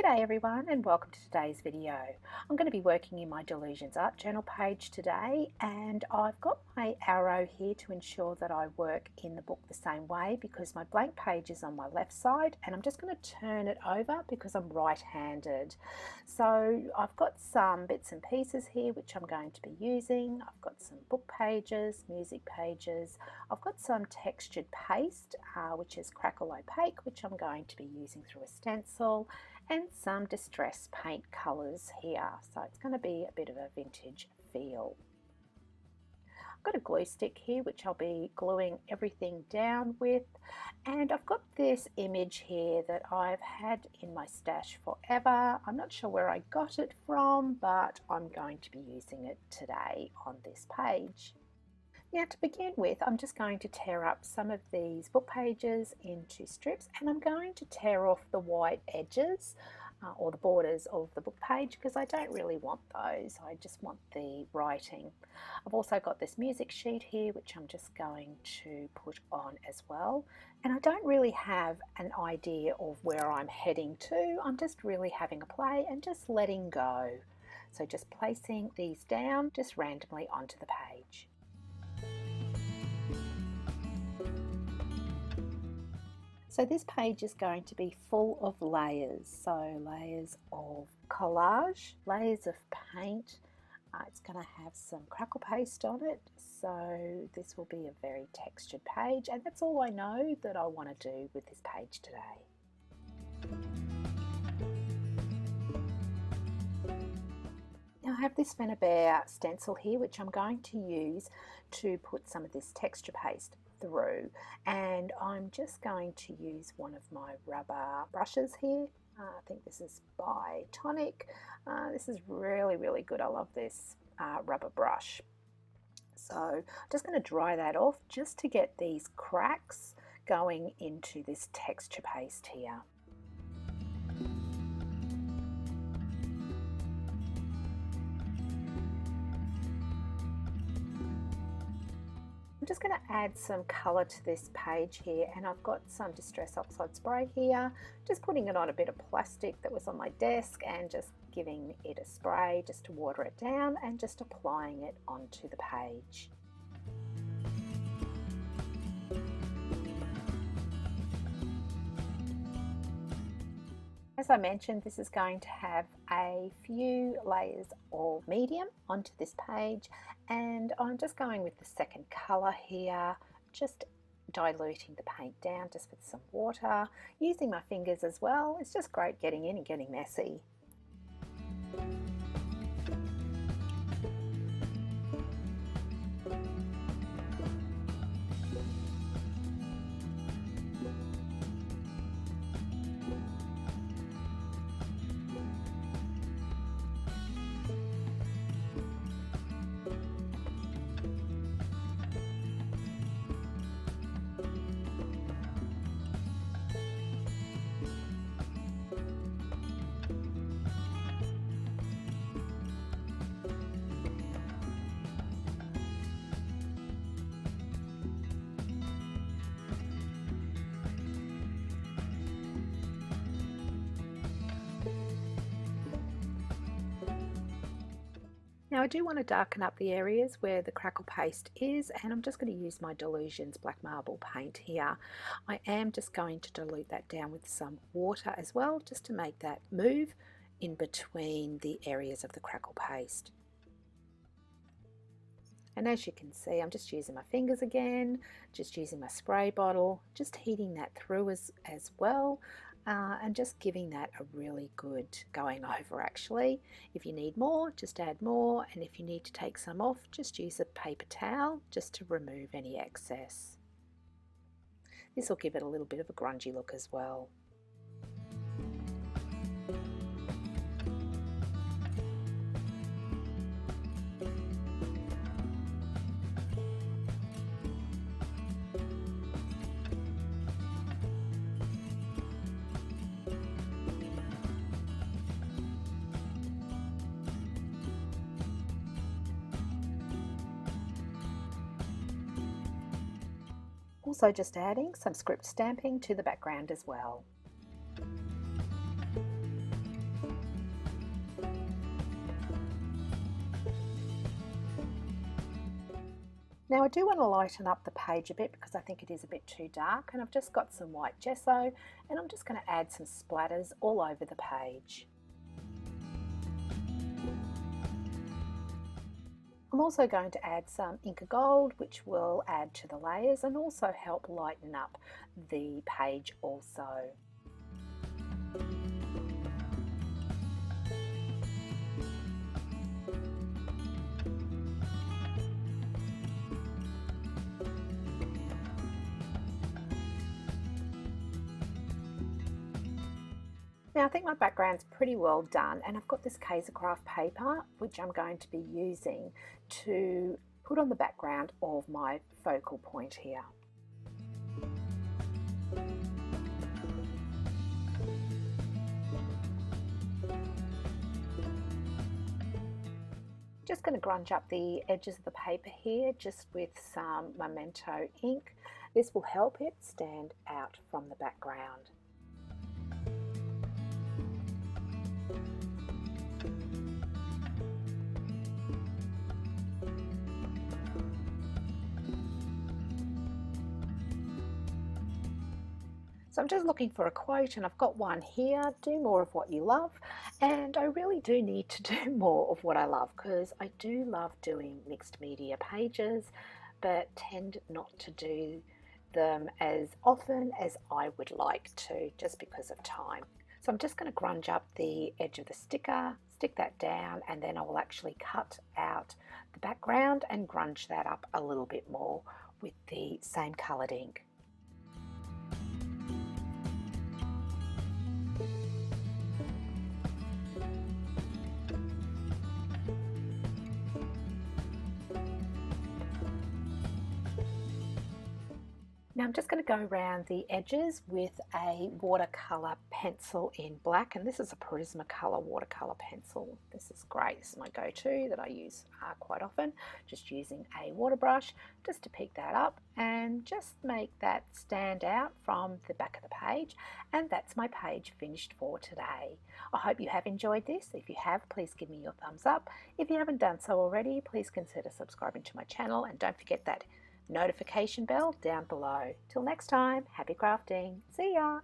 G'day everyone and welcome to today's video. I'm going to be working in my Delusions art journal page today, and I've got my arrow here to ensure that I work in the book the same way because my blank page is on my left side and I'm just going to turn it over because I'm right-handed. So I've got some bits and pieces here which I'm going to be using. I've got some book pages, music pages, I've got some textured paste which is crackle opaque, which I'm going to be using through a stencil, and some distress paint colours here, so it's going to be a bit of a vintage feel. I've got a glue stick here which I'll be gluing everything down with, and I've got this image here that I've had in my stash forever. I'm not sure where I got it from, but I'm going to be using it today on this page. Now, to begin with, I'm just going to tear up some of these book pages into strips, and I'm going to tear off the white edges or the borders of the book page because I don't really want those. I just want the writing. I've also got this music sheet here which I'm just going to put on as well, and I don't really have an idea of where I'm heading to. I'm just really having a play and just letting go. So just placing these down just randomly onto the page. So this page is going to be full of layers, so layers of collage, layers of paint. It's going to have some crackle paste on it, so this will be a very textured page, and that's all I know that I want to do with this page today. Now I have this Bear stencil here which I'm going to use to put some of this texture paste through, and I'm just going to use one of my rubber brushes here. I think this is by Tonic. This is really good. I love this rubber brush. So I'm just going to dry that off just to get these cracks going into this texture paste here. I'm just going to add some colour to this page here, and I've got some Distress Oxide spray here, just putting it on a bit of plastic that was on my desk and just giving it a spray just to water it down and just applying it onto the page. As I mentioned, this is going to have a few layers of medium onto this page, and I'm just going with the second colour here, just diluting the paint down just with some water, using my fingers as well. It's just great getting in and getting messy. Now I do want to darken up the areas where the crackle paste is, and I'm just going to use my Delusions black marble paint here. I am just going to dilute that down with some water as well, just to make that move in between the areas of the crackle paste. And as you can see, I'm just using my fingers again, just using my spray bottle, just heating that through as well. And just giving that a really good going over actually. If you need more, just add more, and if you need to take some off, just use a paper towel just to remove any excess. This will give it a little bit of a grungy look as well. Also just adding some script stamping to the background as well. Now I do want to lighten up the page a bit because I think it is a bit too dark, and I've just got some white gesso and I'm just going to add some splatters all over the page. I'm also going to add some Inca Gold, which will add to the layers and also help lighten up the page also. Now I think my background's pretty well done, and I've got this Kaisercraft paper which I'm going to be using to put on the background of my focal point here. Just going to grunge up the edges of the paper here just with some Memento ink. This will help it stand out from the background. So I'm just looking for a quote, and I've got one here: do more of what you love. And I really do need to do more of what I love, because I do love doing mixed media pages, but tend not to do them as often as I would like to, just because of time. So I'm just going to grunge up the edge of the sticker, stick that down, and then I will actually cut out the background and grunge that up a little bit more with the same coloured ink. Now I'm just going to go around the edges with a watercolour pencil in black, and this is a Prismacolor watercolour pencil. This is great. This is my go-to that I use quite often, just using a water brush just to pick that up and just make that stand out from the back of the page. And that's my page finished for today. I hope you have enjoyed this. If you have, please give me your thumbs up. If you haven't done so already, please consider subscribing to my channel, and don't forget that notification bell down below. Till next time, happy crafting. See ya!